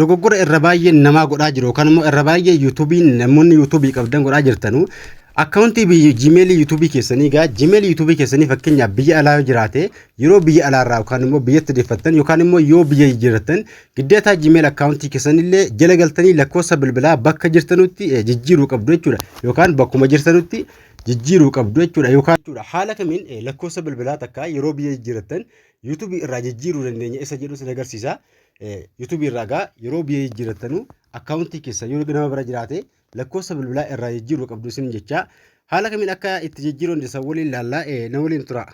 dogoggora irra baay'ee namaa godhaa jiru yookaan immoo irra baay'ee YouTube'n namoonni YouTube'i qabdan godhaa jirtanu akkaawuntii Gmail YouTube keessanii Gmail YouTube keessanii fakkeenyaaf biyya alaa jiraate yeroo biyya alaarraa yookaan immoo biyyatti deeffattan yookaan immoo yoo biyya jiraattan giddeetaa Gmail akkaawuntii keessanillee jala galtanii lakkoofsa bilbilaa bakka jirtanutti jijjiiruu qabdu jechuudha yookaan bakkuma jirtanutti jijjiiruu qabdu jechuudha yookaan haala kamiin lakkoofsa bilbilaa takka yeroo biyya jiraattan YouTube irraa jijjiiruu dandeenya isa jedhu sin agarsiisa. YouTube irraa yeroo biyya jiraatanu akkaawuntii keessa yoo nama bira jiraate lakkoofsa bilbilaa irraa jijjiiruu qabdu sin jecha haala kamiin akka itti jijjiiruun isa waliin laallaa na waliin tura.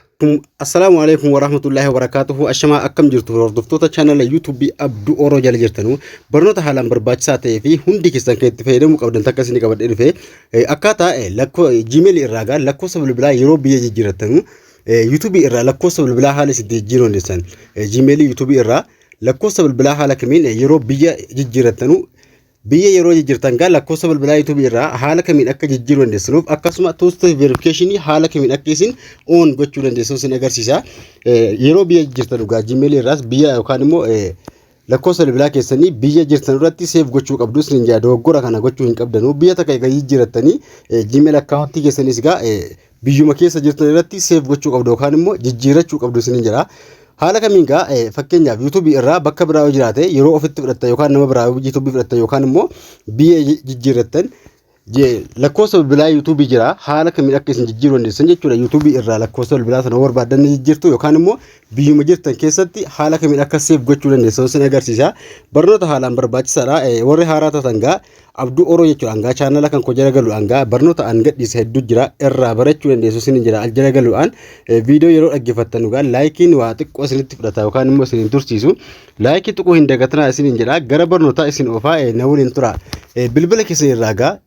Assalaamu alaykum wa rahmatullahi wa barakatuhu. Ashama akkam jirtu hordoftoota channel YouTube Abduu Oroo jala jirtanu barnoota haalaan barbaachisaa ta'ee fi hundi keessan kan itti fayyadamuu qabdan takka isin qabadhee dhufe akkaataa Gmail irraa lakkoofsa bilbilaa yeroo biyya jijjiiratanu YouTube irraa lakkoofsa bilbilaa haala itti jijjiiruun deessan Gmail YouTube irraa lakkoofsa bilbilaa haala kamiin yeroo biyya jijjiiratanu biyya yeroo jijjiirtan lakkoofsa bilbilaa YouTube irraa haala kamiin akka jijjiiruu dandeessanuuf akkasuma two-step verification haala kamiin akka isin on gochuu dandeessu sin agarsiisa. Yeroo biyya jijjiirtan Gmail irraas biyya yookaan immoo lakkoofsa bilbilaa keessanii biyya jirtan irratti save gochuu qabdu sin jedha dogoggora kana gochuu hin qabdanu biyya takka egaa jijjiirattanii Gmail akkaawuntii keessanis biyyuma keessa jirtan irratti save gochuu qabdu yookaan immoo jijjiirachuu qabdu sin jedha. Haala kamiin fakkeenyaaf YouTube irraa bakka biraa yoo jiraate yeroo ofitti fudhattan yookaan nama biraa YouTube fudhattan yookaan immoo biyya jijjiirrattan lakkoofsa bilbilaa YouTube jira haala kamiin akka isin jijjiiruu dandeessan jechuudha. YouTube irraa lakkoofsa bilbilaa sana barbaadan jijjiirtu yookaan immoo biyyuma jirtan keessatti haala kamiin akka save gochuu dandeessan sin agarsiisa. Barnoota haalaan barbaachisaadha. Warri haaraa taatan Abduu Oroo jechuudha channel kan ko jala galuudhaan barnoota an gadhiisa hedduu jira irraa barachuu dandeessu sin jira jala galuudhaan viidiyoo yeroo dhaggeeffattan laayikiin waa xiqqoo isinitti fudhata yookaan immoo isin tursiisu laayikii xiqqoo hin dagatinaa isin jedha gara barnootaa isin oofaa na waliin tura. Bilbila keessan irraa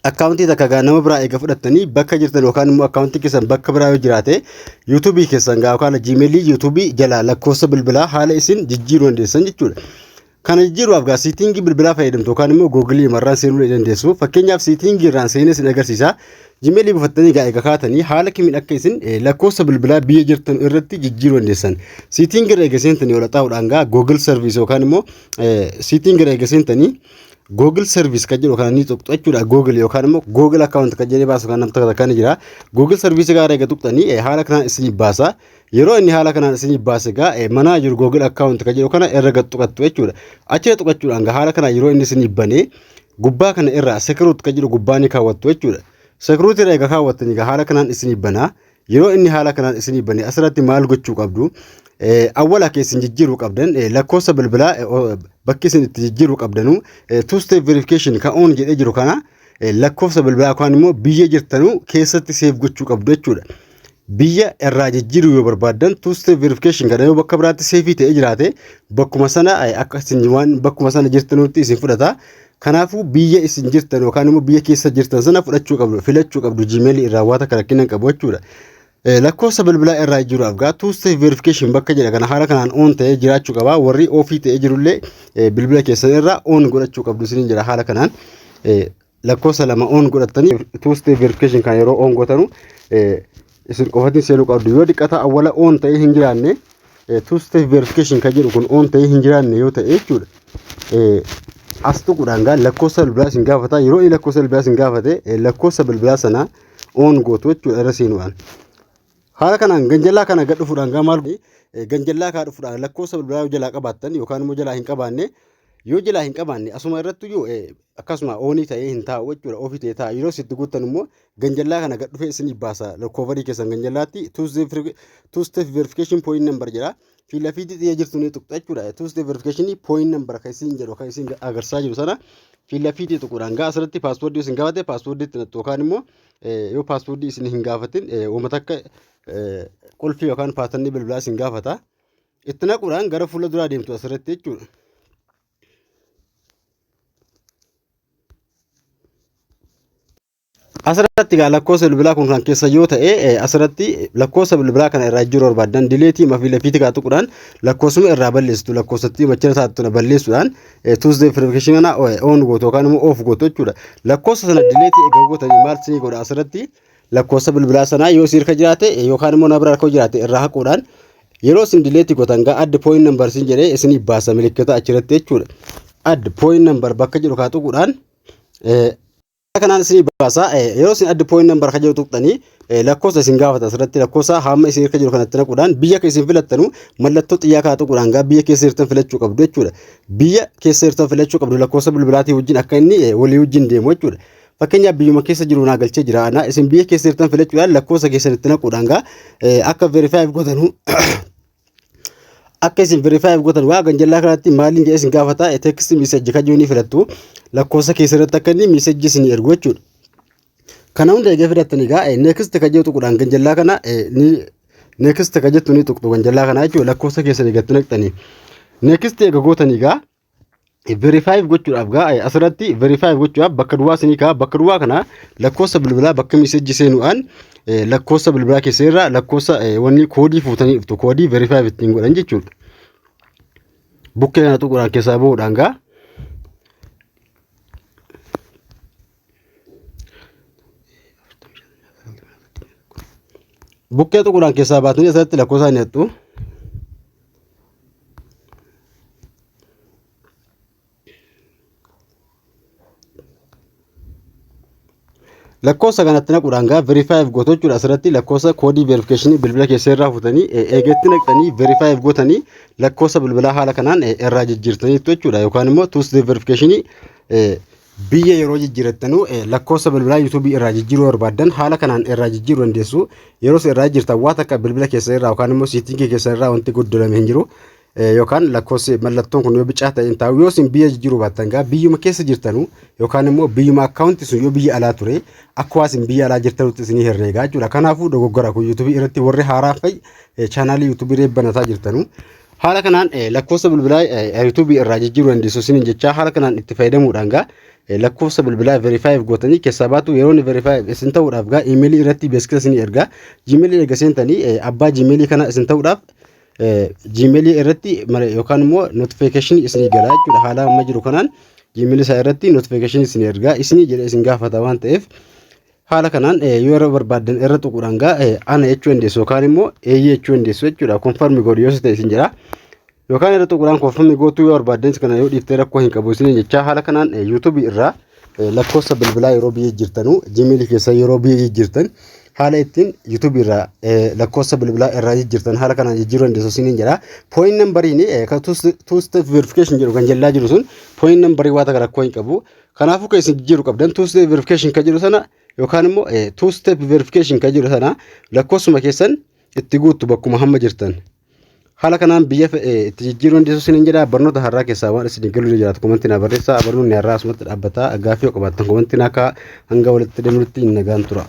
akkaawuntii takka nama biraa eega fudhattanii bakka jirtan yookaan immoo akkaawuntii keessan bakka biraa yoo jiraate YouTube keessan yookaan Gmail YouTube jala lakkoofsa bilbilaa haala isin jijjiiruu dandeessan jechuudha. Kana jijjiiruudhaaf settingii bilbilaa fayyadamtu yookaan immoo Google marraan seenuu dandeessu. Fakkeenyaaf settingii irraan seenee isin agarsiisa. Gmail buufattanii eega kaatanii haala kamiin akka isin lakkoofsa bilbilaa biyya jirtan irratti jijjiiruu dandeessan. Settingii irra eega seentanii wala taa'uudhaan Google service yookaan immoo settingii irra eega seentanii Google service kan jedhu kana ni tuqxachuudha Google yookaan immoo Google account kan jedhee baasu kan namta kan jira. Google service gaara eega tuqxanii haala kanaan isin baasa. Yeroo inni haala kanaan isin baase manaa jiru Google account kan jedhu kana irra tuqattu jechuudha. Achi tuqachuudhaan haala kanaan yeroo inni isin banee gubbaa kana irra security kan jedhu gubbaa ni kaawwattu jechuudha. Security irra eega kaawwattanii haala kanaan isin banaa. Yeroo inni haala kanaan isin banee asirratti maal gochuu qabdu? Awwala keessan jijjiiruu qabdan lakkoofsa bilbilaa bakki isin itti jijjiiruu qabdanu two-step verification kan on jedhee jiru kana lakkoofsa bilbilaa yookaan immoo biyya jirtanu keessatti save gochuu qabdu jechuudha. Biyya irraa jijjiiruu yoo barbaadan two-step verification kana yoo bakka biraatti save ta'ee jiraate bakkuma sana akka isin waan bakkuma sana jirtanutti isin fudhata. Kanaafuu biyya isin jirtan yookaan immoo biyya keessa jirtan sana fudhachuu qabdu filachuu qabdu Gmail irraa waan akka rakkinaan qabu jechuudha. Lakkoofsa bilbilaa irraa jiruudhaaf two-step verification bakka jedha kana haala kanaan on ta'ee jiraachuu qaba. Warri ofii ta'ee jirullee bilbila keessan irraa on godhachuu qabdu sin jira haala kanaan lakkoofsa lama on godhatanii two-step verification kan yeroo on godhanu isin qofatiin seenuu qabdu. Yoo diqqata awwala on ta'ee hin jiraanne two-step verification kan jedhu kun on ta'ee hin jiraanne yoo ta'e jechuudha. As tuquudhaan lakkoofsa bilbilaa isin gaafata. Yeroo inni lakkoofsa bilbilaa isin gaafate lakkoofsa bilbilaa sana on gootu jechuudha irra seenuudhaan. Haala kanaan ganjallaa kana gad dhufuudhaan maal ganjallaa kaa dhufuudhaan lakkoofsa bilbilaa yoo jalaa qabaattan yookaan immoo jalaa hin qabaanne yoo jalaa hin qabaanne asuma irratti iyyuu akkasuma oonii ta'ee hin taa'u jechuudha ofii ta'ee ta'a. Yeroo sitti guuttan immoo ganjallaa kana gad dhufee isin baasa lakkoofadii keessan ganjallaatti two-step verification point number jedha. Fiila fiitii xiyya jirtu ni tuqxa jechuudha. Two-step verification point number kan isin jedhu kan isin agarsiisaa jiru sana fiila fiitii tuquudhaan asirratti paaswoordii isin gaafate paaswoordii itti nattu yookaan immoo yoo paaswoordii isin hin gaafatin uummata akka qulfii yookaan paatannii bilbilaa isin gaafata. Itti naquudhaan gara fuula duraa deemtu asirratti jechuudha. Asirratti lakkoofsa bilbilaa kun kan keessa yoo ta'e asirratti lakkoofsa bilbilaa kana irraa jiru barbaadan dileetii mafiila fiitii kaa tuquudhaan lakkoofsuma irraa balleessitu lakkoofsatti machina taatuna balleessuudhaan two-step verification kana on gootu yookaan immoo off gootu jechuudha. Lakkoofsa sana dileetii egaa gootanii maal isin godha asirratti lakkoofsa bilbilaa sana yoo sirka jiraate yookaan immoo nabra rakkoo jiraate irraa haquudhaan yeroo isin dileetii gootan gaa add point number sin jedhee isinii baasa milikkata achirratti jechuudha. Add point number bakka jedhu kaa tuquudhaan kanaan isinii baasa. Yeroo isin add point number kan jedhu tuqxanii lakkoofsa isin gaafata asirratti lakkoofsa hamma isin irra jiru kanatti naquudhaan biyya keessa filattanu mallattoo xiyyaa kaa tuquudhaan gaa biyya keessa jirtan filachuu qabdu jechuudha. Biyya keessa jirtan filachuu qabdu lakkoofsa bilbilaatii wajjin akka inni walii wajjin deemu jechuudha. Fakkeenyaaf biyyuma keessa jiru naa galchee jira ana isin biyya keessa jirtan filachuudhaan lakkoofsa keessanitti naquudhaan gaa akka verify gootanu akka isin verify gootan waa ganjallaa kanatti maaliin jedhee isin gaafata text message kan jooni filattu lakkoofsa keessatti akka inni message isin ergu jechuudha. Kana hunda eegee filattanii gaa next kan jedhu tuquudhaan ganjallaa kana ni next kan jettu ni tuqxu ganjallaa kana jechuudha lakkoofsa keessanii gatti naqxanii next eega gootanii gaa verify gochuudhaaf gaa asirratti verify gochuudhaaf bakka duwwaa isinii kaa bakka duwwaa kana lakkoofsa bilbilaa bakka message seenuudhaan lakkoofsa bilbilaa keessa irraa lakkoofsa wanni koodii fuutanii dhuftu koodii verify ittiin godhan jechuudha. Bukkee kana tuquudhaan keessaa bahuudhaan gaa bukkee tuquudhaan keessaa baatanii asirratti lakkoofsa inni hattu lakkoofsa kanatti naquudhaan gaa verify gootu jechuudha. Asirratti lakkoofsa koodii verification bilbila keessa irraa fuutanii eegetti naqxanii verify gootanii lakkoofsa bilbilaa haala kanaan irraa jijjiirtanii jechuudha. Yookaan immoo two step verification biyya yeroo jijjiirattanu lakkoofsa bilbilaa YouTube irraa jijjiiruu barbaadan haala kanaan irraa jijjiiruu dandeessu. Yeroo irraa jijjiirtan waa takka bilbila keessa irraa yookaan immoo setting keessa irraa wanti guddalame hin jiru. Yookaan lakkoofsi mallattoon kun yoo bicaa ta'e taa'u yoo isin biyya jijjiiruu baattan gaa biyyuma keessa jirtanu yookaan immoo biyyuma akkaawunti sun yoo biyya alaa ture akka isin biyya alaa jirtanutti isinii herreegaa jechuudha. Kanaafuu dogoggora kun YouTube irratti warri haaraa fa'i chaanaalii YouTube reebbanataa jirtanu haala kanaan lakkoofsa bilbilaa YouTube irraa jijjiiruu dandeessu isiniin jechaa haala kanaan itti fayyadamuudhaan gaa lakkoofsa bilbilaa verify gootanii keessaa baatu yeroo ni verify isin ta'uudhaaf gaa email irratti beeksisa isinii ergaa Gmail erga seentanii abbaa Gmail kana isin ta'uudhaaf Gmail irratti yookaan immoo notification isinii galaa jechuudha. Haala amma jiru kanaan Gmail isaa irratti notification isinii ergaa isinii jedhee isin gaafata waan ta'eef haala kanaan yoo yeroo barbaadan irra tuquudhaan gaa ana jechuu dandeessu yookaan immoo eeyyee jechuu dandeessu jechuudha. Confirm godhu yoo ta'e isin jedha yookaan irra tuquudhaan confirm gootuu yoo barbaadan kana yoo dhiiftee rakkoo hin qabu isin jechaa haala kanaan YouTube irraa lakkoofsa bilbilaa yeroo biyya jirtanu Gmail keessa yeroo biyya jirtan haala ittiin YouTube irraa lakkoofsa bilbilaa irraa jijjiirtan haala kanaan jijjiiruu dandeessu isiniin jedha. Point numberiin two step verification jedhu kan jallaa jiru sun point numberii waa takka rakkoo hin qabu. Kanaafuu kan isin jijjiiruu qabdan two step verification kan jedhu sana yookaan immoo two step verification kan jedhu sana lakkoofsuma keessan itti guuttu bakkuma hamma jirtan. Haala kanaan biyya itti jijjiiruu dandeessu isiniin jedha. Barnoota har'aa keessaa waan isin galuu jiraatu komentiin barreessaa. Barnoonni har'aa asumatti dhaabbataa gaaffii yoo qabaattan komentiin akka hanga walitti deemnutti nagaan tura.